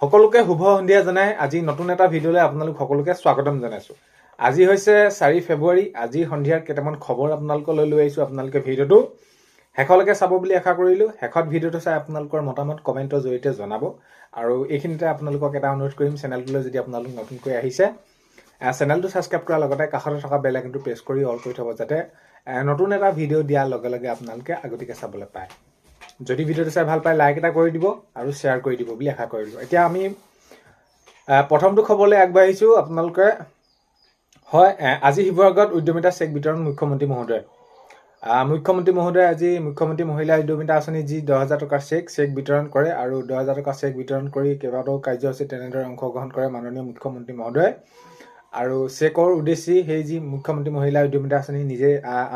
সকলোকে শুভ সন্ধিয়া জনাই আজি নতুন এটা ভিডিঅ'লৈ আপোনালোক সকলোকে স্বাগতম জনাইছোঁ। আজি হৈছে 4 ফেব্ৰুৱাৰী। আজি সন্ধিয়াৰ কেইটামান খবৰ আপোনালোকলৈ লৈ আহিছোঁ। আপোনালোকে ভিডিঅ'টো শেষলৈকে চাব বুলি আশা কৰিলোঁ। শেষত ভিডিঅ'টো চাই আপোনালোকৰ মতামত কমেণ্টৰ জৰিয়তে জনাব। আৰু এইখিনিতে আপোনালোকক এটা অনুৰোধ কৰিম, চেনেলটোলৈ যদি আপোনালোক নতুনকৈ আহিছে চেনেলটো ছাবস্ক্ৰাইব কৰাৰ লগতে কাষতে থকা বেল আইকনটো প্ৰেছ কৰি অল কৰি থ'ব, যাতে নতুন এটা ভিডিঅ' দিয়াৰ লগে লগে আপোনালোকে আগতীয়াকৈ চাবলৈ পায়। যদি ভিডিঅ'টো চাই ভাল পায় লাইক এটা কৰি দিব আৰু শ্বেয়াৰ কৰি দিব বুলি আশা কৰিলোঁ। এতিয়া আমি প্ৰথমটো খবৰলৈ আগবাঢ়িছোঁ। আপোনালোকে হয়, আজি শিৱসাগৰত উদ্যমিতা চেক বিতৰণ মুখ্যমন্ত্ৰী মহোদয় আজি মুখ্যমন্ত্ৰী মহিলা উদ্যমিতা আঁচনি যি 10,000 টকাৰ চেক বিতৰণ কৰে আৰু 10,000 টকাৰ চেক বিতৰণ কৰি কেইবাটাও কাৰ্যসূচীত তেনেদৰে অংশগ্ৰহণ কৰে মাননীয় মুখ্যমন্ত্ৰী মহোদয়। আৰু চেকৰ উদ্দেশ্যে সেই যি মুখ্যমন্ত্ৰী মহিলা উদ্যমিতা আঁচনি নিজে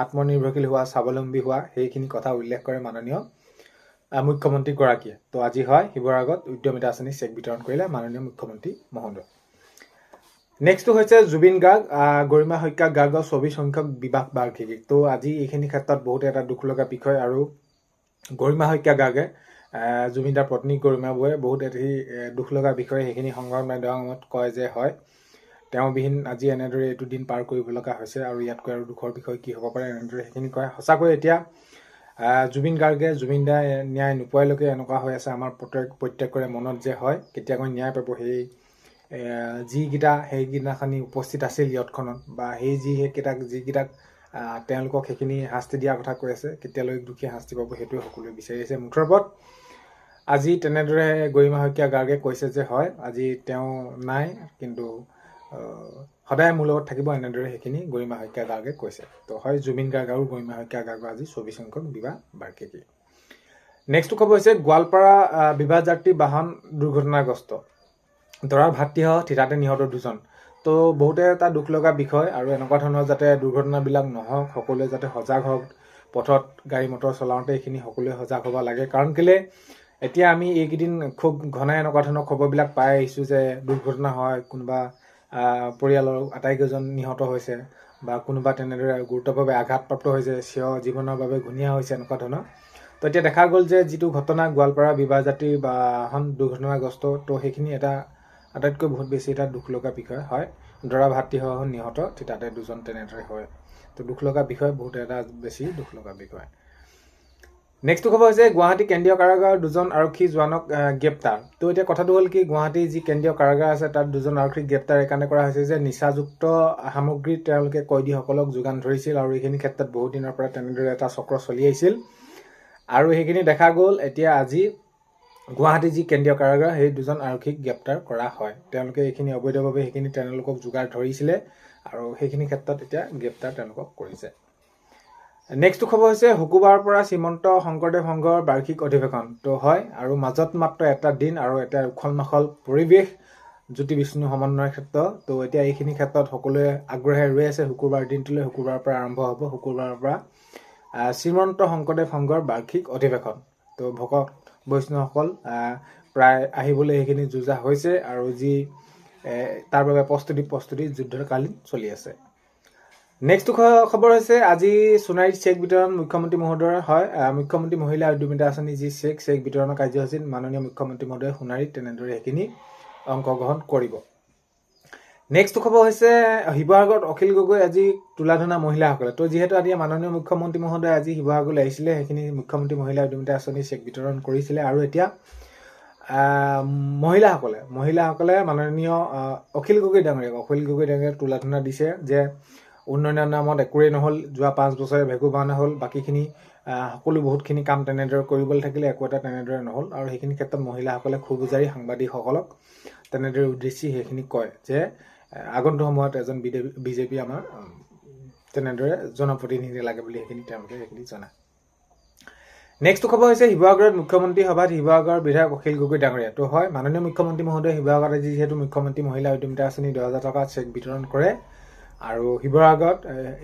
আত্মনিৰ্ভৰশীল হোৱা, স্বাৱলম্বী হোৱা, সেইখিনি কথা উল্লেখ কৰে মাননীয় মুখ্যমন্ত্ৰীগৰাকীয়ে। তো আজি হয় শিৱসাগৰত উদ্যমিতা আঁচনি চেক বিতৰণ কৰিলে মাননীয় মুখ্যমন্ত্ৰী মহোদয়। নেক্সটটো হৈছে জুবিন গাৰ্গ, গৰিমা শইকীয়া গাৰ্গৰ 24 সংখ্যক বিবাহ বাৰ্ষিকী। তো আজি এইখিনি ক্ষেত্ৰত বহুত এটা দুখ লগা বিষয়। আৰু গৰিমা শইকীয়া গাৰ্গে জুবিনদাৰ পত্নী গৰিমা বৌয়ে বহুত এটি দুখ লগা বিষয়। সেইখিনি সংবাদ মাধ্যমত কয় যে হয় তেওঁ বিহীন আজি এনেদৰে এইটো দিন পাৰ কৰিব লগা হৈছে আৰু ইয়াতকৈ আৰু দুখৰ বিষয় কি হ'ব পাৰে, এনেদৰে সেইখিনি কয়। সঁচাকৈ এতিয়া জুবিন গাৰ্গে জুবিনদাই ন্যায় নোপোৱালৈকে এনেকুৱা হৈ আছে আমাৰ প্ৰত্যেকৰে মনত যে হয় কেতিয়াকৈ ন্যায় পাব। সেই সেইদিনাখনি উপস্থিত আছিল ইয়তখনত বা যিকেইটাক তেওঁলোকক সেইখিনি শাস্তি দিয়াৰ কথা কৈ আছে, কেতিয়ালৈ দুখীয়া শাস্তি পাব সেইটোৱে সকলোৱে বিচাৰি আছে। মুঠৰ ওপৰত আজি তেনেদৰে গৰিমা শইকীয়া গাৰ্গে কৈছে যে হয় আজি তেওঁ নাই, কিন্তু সদায় মোৰ লগত থাকিব, এনেদৰে সেইখিনি গৰিমা শইকীয়া গাৰ্গে কৈছে। তো হয় জুবিন গাৰ্গ আৰু গৰিমা শইকীয়া গাৰ্গৰ আজি 24 সংখ্যক বিবাহ বাৰ্ষিকী। নেক্সটটো খবৰ হৈছে গোৱালপাৰা বিবাহ যাত্ৰী বাহন দুৰ্ঘটনাগ্ৰস্ত, দৰাৰ ভাতৃসহ থিতাতে নিহত 2জন। তো বহুতে এটা দুখ লগা বিষয় আৰু এনেকুৱা ধৰণৰ যাতে দুৰ্ঘটনাবিলাক নহওক, সকলোৱে যাতে সজাগ হওক। পথত গাড়ী মটৰ চলাওঁতে এইখিনি সকলোৱে সজাগ হ'ব লাগে। কাৰণ কেলে এতিয়া আমি এইকেইদিন খুব ঘনাই এনেকুৱা ধৰণৰ খবৰবিলাক পাই আহিছোঁ যে দুৰ্ঘটনা হয়, কোনোবা পৰিয়ালৰ আটাইকেইজন নিহত হৈছে বা কোনোবা তেনেদৰে গুৰুতৰভাৱে আঘাতপ্ৰাপ্ত হৈছে, জীৱনৰ বাবে ঘূণীয়া হৈছে, এনেকুৱা ধৰণৰ। তো এতিয়া দেখা গ'ল যে যিটো ঘটনা গোৱালপাৰা বিবাহ যাত্ৰী বাহন দুৰ্ঘটনাগ্ৰস্ত, তো সেইখিনি এটা আটাইতকৈ বহুত বেছি এটা দুখ লগা বিষয় হয়। দৰা ভাতৃসহ নিহত থিতাতে 2জন তেনেদৰে হয়। তো দুখ লগা বিষয়, বহুত এটা বেছি দুখ লগা বিষয়। নেক্সটটো খবৰ হৈছে গুৱাহাটী কেন্দ্ৰীয় কাৰাগাৰৰ 2জন আৰক্ষী জোৱানক গ্ৰেপ্তাৰ। তো এতিয়া কথাটো হ'ল কি, গুৱাহাটী যি কেন্দ্ৰীয় কাৰাগাৰ আছে তাত 2জন আৰক্ষী গ্ৰেপ্তাৰ এইকাৰণে কৰা হৈছে যে নিচাযুক্ত সামগ্ৰী তেওঁলোকে কয়দীসকলক যোগান ধৰিছিল আৰু এইখিনি ক্ষেত্ৰত বহুত দিনৰ পৰা তেনেদৰে এটা চক্ৰ চলি আহিছিল। আৰু সেইখিনি দেখা গ'ল এতিয়া আজি গুৱাহাটী যি কেন্দ্ৰীয় কাৰাগাৰ সেই 2জন আৰক্ষীক গ্ৰেপ্তাৰ কৰা হয়। তেওঁলোকে এইখিনি অবৈধভাৱে সেইখিনি তেওঁলোকক যোগাৰ ধৰিছিলে আৰু সেইখিনি ক্ষেত্ৰত এতিয়া গ্ৰেপ্তাৰ তেওঁলোকক কৰিছে। নেক্সটটো খবৰ হৈছে শুকুৰবাৰৰ পৰা শ্ৰীমন্ত শংকৰদেৱ সংঘৰ বাৰ্ষিক অধিৱেশন। তো হয়, আৰু মাজত মাত্ৰ এটা দিন আৰু এটা উখল মাখল পৰিৱেশ জ্যোতি বিষ্ণু সমন্বয়ৰ ক্ষেত্ৰত। তো এতিয়া এইখিনি ক্ষেত্ৰত সকলোৱে আগ্ৰহে ৰৈ আছে শুকুৰবাৰ দিনটোলৈ। শুকুৰবাৰৰ পৰা আৰম্ভ হ'ব, শুকুৰবাৰৰ পৰা শ্ৰীমন্ত শংকৰদেৱ সংঘৰ বাৰ্ষিক অধিৱেশন। তো ভকত বৈষ্ণৱসকল প্ৰায় আহিবলৈ সেইখিনি যোজা হৈছে আৰু যি তাৰ বাবে প্ৰস্তুতি যুদ্ধকালীন চলি আছে। নেক্সটটো খবৰ হৈছে আজি সোণাৰীত চেক বিতৰণ মুখ্যমন্ত্ৰী মহোদয়ৰ হয়। মুখ্যমন্ত্ৰী মহিলা উদ্যমিতা আঁচনি যি চেক বিতৰণৰ কাৰ্যসূচীত মাননীয় মুখ্যমন্ত্ৰী মহোদয়ে সোণাৰীত তেনেদৰে সেইখিনি অংশগ্ৰহণ কৰিব। নেক্সটটো খবৰ হৈছে শিৱসাগৰত অখিল গগৈ আজি তুলাধনা মহিলাসকলে। তো যিহেতু আজি মাননীয় মুখ্যমন্ত্ৰী মহোদয় আজি শিৱসাগৰলৈ আহিছিলে, সেইখিনি মুখ্যমন্ত্ৰী মহিলা উদ্যমিতা আঁচনি চেক বিতৰণ কৰিছিলে। আৰু এতিয়া মহিলাসকলে মাননীয় অখিল গগৈ ডাঙৰীয়াক তুলাধনা দিছে যে উন্নয়নৰ নামত একোৱেই নহ'ল, যোৱা 5 বছৰে ভেকু ভাওনা হ'ল, বাকীখিনি সকলো বহুতখিনি কাম তেনেদৰে কৰিবলৈ থাকিলে, একো এটা তেনেদৰে নহ'ল। আৰু সেইখিনি ক্ষেত্ৰত মহিলাসকলে খুব উজাৰি সাংবাদিকসকলক তেনেদৰে উদ্দেশ্যি সেইখিনি কয় যে আগন্তুক সময়ত এজন বিজেপি আমাৰ তেনেদৰে জনপ্ৰতিনিধি লাগে বুলি তেওঁলোকে সেইখিনি জনায়। নেক্সটটো খবৰ হৈছে শিৱসাগৰত মুখ্যমন্ত্ৰী সভাত শিৱসাগৰৰ বিধায়ক অখিল গগৈ ডাঙৰীয়া। তো হয়, মাননীয় মুখ্যমন্ত্ৰী মহোদয় শিৱসাগৰত আজি যিহেতু মুখ্যমন্ত্ৰী মহিলা উদ্যমিতা আঁচনি 10,000 টকা চেক বিতৰণ কৰে আৰু শিৱসাগৰত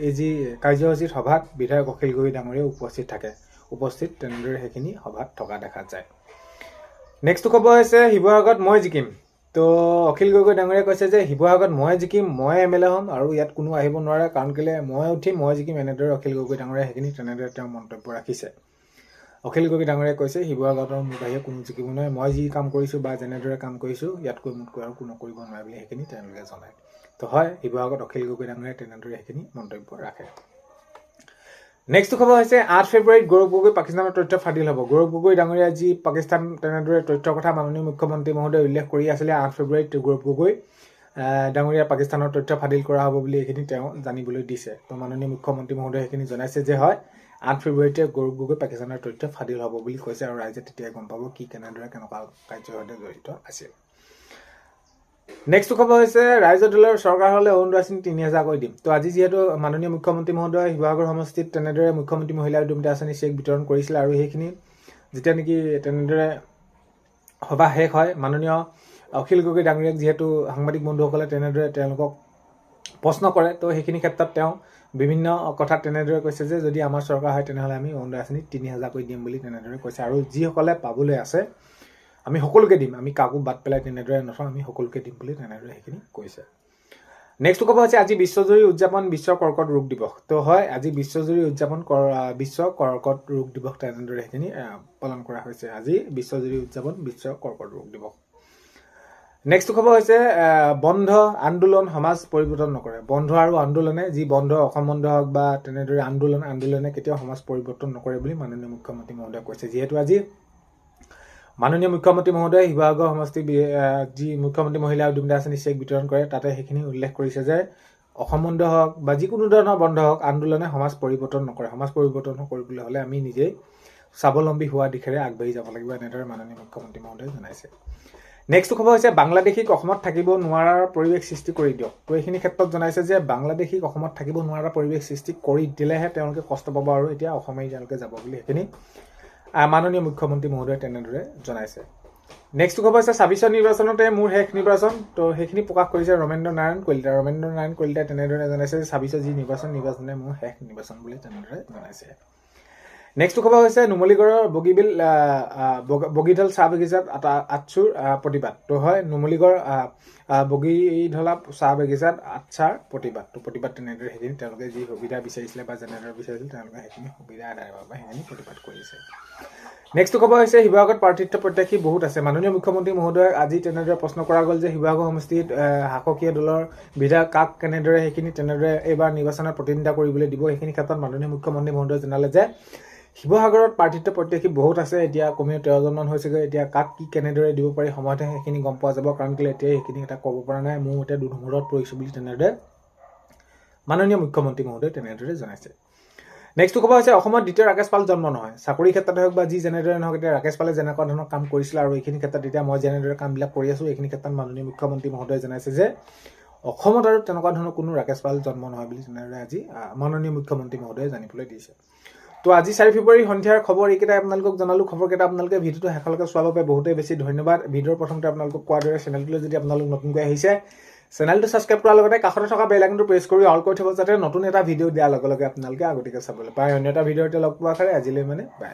এই যি কাৰ্যসূচীত সভাত বিধায়ক অখিল গগৈ ডাঙৰীয়া উপস্থিত তেনেদৰে সেইখিনি সভাত থকা দেখা যায়। নেক্সটটো খবৰ হৈছে শিৱসাগৰত মই জিকিম। তো অখিল গগৈ ডাঙৰীয়াই কৈছে যে শিৱসাগৰত মই জিকিম, মই MLA হ'ম আৰু ইয়াত কোনো আহিব নোৱাৰে, কাৰণ কেলে মই উঠিম, মই জিকিম, এনেদৰে অখিল গগৈ ডাঙৰীয়াই সেইখিনি তেনেদৰে তেওঁ মন্তব্য ৰাখিছে। অখিল গগৈ ডাঙৰীয়াই কৈছে শিৱসাগৰত মোৰ বাহিৰে কোনো জিকিব নোৱাৰে, মই যি কাম কৰিছোঁ বা যেনেদৰে কাম কৰিছোঁ ইয়াতকৈ মোতকৈ আৰু কোনো কৰিব নোৱাৰে বুলি সেইখিনি তেওঁলোকে জনায়। তো হয়, শিৱসাগৰত অখিল গগৈ ডাঙৰীয়াই তেনেদৰে সেইখিনি মন্তব্য ৰাখে। নেক্সট খবৰ হৈছে 8 ফেব্ৰুৱাৰীত গৌৰৱ গগৈ পাকিস্তানৰ তথ্য ফাদিল হ'ব। গৌৰৱ গগৈ ডাঙৰীয়াই যি পাকিস্তান তেনেদৰে তথ্যৰ কথা মাননীয় মুখ্যমন্ত্ৰী মহোদয়ে উল্লেখ কৰি আছিলে 8 ফেব্ৰুৱাৰীত গৌৰৱ গগৈ ডাঙৰীয়া পাকিস্তানৰ তথ্য ফাদিল কৰা হ'ব বুলি এইখিনি তেওঁ জানিবলৈ দিছে। তো মাননীয় মুখ্যমন্ত্ৰী মহোদয়ে সেইখিনি জনাইছে যে হয় 8 ফেব্ৰুৱাৰীতে গৌৰৱ গগৈ পাকিস্তানৰ তথ্য ফাদিল হ'ব বুলি কৈছে আৰু ৰাইজে তেতিয়াই গম পাব কি কেনেদৰে কেনেকুৱা কাৰ্যৰ সৈতে জড়িত আছিল। নেক্সট খবৰ হৈছে ৰাইজৰ দলৰ চৰকাৰ হ'লে অৰুণোদয় আঁচনি ৩,০০০ কৰি দিম। তো আজি যিহেতু মাননীয় মুখ্যমন্ত্ৰী মহোদয়ে শিৱসাগৰ সমষ্টিত তেনেদৰে মুখ্যমন্ত্ৰী মহিলা উদ্যমিতা আঁচনি চেক বিতৰণ কৰিছিল আৰু সেইখিনি যেতিয়া নেকি তেনেদৰে সভা শেষ হয়, মাননীয় অখিল গগৈ ডাঙৰীয়াক যিহেতু সাংবাদিক বন্ধুসকলে তেনেদৰে তেওঁলোকক প্ৰশ্ন কৰে, তো সেইখিনি ক্ষেত্ৰত তেওঁ বিভিন্ন কথাত তেনেদৰে কৈছে যে যদি আমাৰ চৰকাৰ হয় তেনেহ'লে আমি অৰুণোদয় আঁচনি ৩,০০০ কৰি দিম বুলি তেনেদৰে কৈছে আৰু যিসকলে পাবলৈ আছে আমি সকলোকে দিম, আমি কাকো বাদ পেলাই তেনেদৰে নথওঁ, আমি সকলোকে দিম বুলি তেনেদৰে সেইখিনি কৈছে। নেক্সট খবৰ হৈছে আজি বিশ্বজুৰি উদযাপন বিশ্ব কৰ্কট ৰোগ দিৱস। তো হয় আজি বিশ্বজুৰি উদযাপন বিশ্ব কৰ্কট ৰোগ দিৱস তেনেদৰে সেইখিনি পালন কৰা হৈছে। আজি বিশ্বজুৰি উদযাপন বিশ্ব কৰ্কট ৰোগ দিৱস। নেক্সট খবৰ হৈছে বন্ধ আন্দোলন সমাজ পৰিৱৰ্তন নকৰে। বন্ধ আৰু আন্দোলনে যি বন্ধ অসম বন্ধ হওক বা তেনেদৰে আন্দোলনে কেতিয়াও সমাজ পৰিৱৰ্তন নকৰে বুলি মাননীয় মুখ্যমন্ত্ৰী মহোদয়ে কৈছে। যিহেতু আজি মাননীয় মুখ্যমন্ত্ৰী মহোদয়ে শিৱসাগৰ সমষ্টি যি মুখ্যমন্ত্ৰী মহিলা উদ্যমিতা আঁচনি চেক বিতৰণ কৰে তাতে সেইখিনি উল্লেখ কৰিছে যে অসম বন্ধ হওক বা যিকোনো ধৰণৰ বন্ধ হওক আন্দোলনে সমাজ পৰিৱৰ্তন নকৰে। সমাজ পৰিৱৰ্তন কৰিবলৈ হ'লে আমি নিজেই স্বাৱলম্বী হোৱা দিশেৰে আগবাঢ়ি যাব লাগিব, এনেদৰে মাননীয় মুখ্যমন্ত্ৰী মহোদয়ে জনাইছে। নেক্সট খবৰ হৈছে বাংলাদেশীক অসমত থাকিব নোৱাৰাৰ পৰিৱেশ সৃষ্টি কৰি দিয়ক। তো এইখিনি ক্ষেত্ৰত জনাইছে যে বাংলাদেশীক অসমত থাকিব নোৱাৰা পৰিৱেশ সৃষ্টি কৰি দিলেহে তেওঁলোকে কষ্ট পাব আৰু এতিয়া অসমেই তেওঁলোকে যাব বুলি সেইখিনি মাননীয় মুখ্যমন্ত্ৰী মহোদয়ে তেনেদৰে জনাইছে। নেক্সট খবৰ হৈছে ২৬ নিৰ্বাচনতে মোৰ শেষ নিৰ্বাচন। তো সেইখিনি প্ৰকাশ কৰিছে ৰমেন্দ্ৰ নাৰায়ণ কলিতা। ৰমেন্দ্ৰ নাৰায়ণ কলিতাই তেনেদৰে জনাইছে যে ২৬ যি নিৰ্বাচনে মোৰ শেষ নিৰ্বাচন বুলি তেনেদৰে জনাইছে। নেক্সট খবৰ হৈছে নুমলীগড়ৰ বগীধল চাহ বাগিচাত আটছুৰ প্ৰতিবাদ। তো হয় নুমলীগড় বগীধলা চাহ বাগিচাত আটছাৰ প্ৰতিবাদ। তো প্ৰতিবাদ তেনেদৰে সেইখিনি তেওঁলোকে যি সুবিধা বিচাৰিছিলে বা যেনেদৰে বিচাৰিছিল তেওঁলোকে সেইখিনি সুবিধা আদায়ৰ বাবে সেইখিনি প্ৰতিবাদ কৰিছে। নেক্সট খবৰ হৈছে শিৱসাগৰত প্ৰাৰ্থিত্ব প্ৰত্যাশী বহুত আছে। মাননীয় মুখ্যমন্ত্ৰী মহোদয়ে আজি তেনেদৰে প্ৰশ্ন কৰা গ'ল যে শিৱসাগৰ সমষ্টিত শাসকীয় দলৰ বিধায়ক কাক কেনেদৰে সেইখিনি তেনেদৰে এইবাৰ নিৰ্বাচনত প্ৰতিদ্বন্দ্বিতা কৰিবলৈ দিব। সেইখিনি ক্ষেত্ৰত মাননীয় মুখ্যমন্ত্ৰী মহোদয়ে জনালে যে শিৱসাগৰত প্ৰাৰ্থিত্ব প্ৰত্যাশী বহুত আছে, এতিয়া কমেও 13জনমান হৈছেগৈ। এতিয়া কাক কি কেনেদৰে দিব পাৰি সময়তহে সেইখিনি গম পোৱা যাব, কাৰণ কেলৈ এতিয়া সেইখিনি এটা ক'ব পৰা নাই। মোৰ মতে দুধমূৰত পৰিছোঁ বুলি তেনেদৰে মাননীয় মুখ্যমন্ত্ৰী মহোদয়ে তেনেদৰে জনাইছে। নেক্সট খবৰ হৈছে অসমত দ্বিতীয় ৰাকেশ পাল জন্ম নহয়। চাকৰিৰ ক্ষেত্ৰতে হওক বা যি যেনেদৰে নহওক এতিয়া ৰাকেশ পালে যেনেকুৱা ধৰণৰ কাম কৰিছিল আৰু এইখিনি ক্ষেত্ৰত এতিয়া মই যেনেদৰে কামবিলাক কৰি আছোঁ এইখিনি ক্ষেত্ৰত মাননীয় মুখ্যমন্ত্ৰী মহোদয়ে জনাইছে যে অসমত আৰু তেনেকুৱা ধৰণৰ কোনো ৰাকেশ পাল জন্ম নহয় বুলি তেনেদৰে আজি মাননীয় মুখ্যমন্ত্ৰী মহোদয়ে জানিবলৈ দিছে। তো আজি 4 ফেব্ৰুৱাৰী সন্ধিয়াৰ খবৰ এইকেইটাই আপোনালোকক জনালোঁ। খবৰকেইটা আপোনালোকে ভিডিঅ'টো শেষলৈকে চোৱাৰ বাবে বহুতেই বেছি ধন্যবাদ। ভিডিঅ'ৰ প্ৰথমতে আপোনালোকক কোৱাৰ দৰে চেনেলটোলৈ যদি আপোনালোক নতুনকৈ আহিছে চেনেলটো ছাবস্ক্ৰাইব কৰাৰ লগতে কাষতে থকা বেল আইকনটো প্ৰেছ কৰি অল কৰি থ'ব যাতে নতুন এটা ভিডিঅ' দিয়াৰ লগে লগে আপোনালোকে আগতীয়াকৈ চাবলৈ পায়। অন্য এটা ভিডিঅ'তে লগ পোৱাৰ কাৰণে আজিলৈ বাই।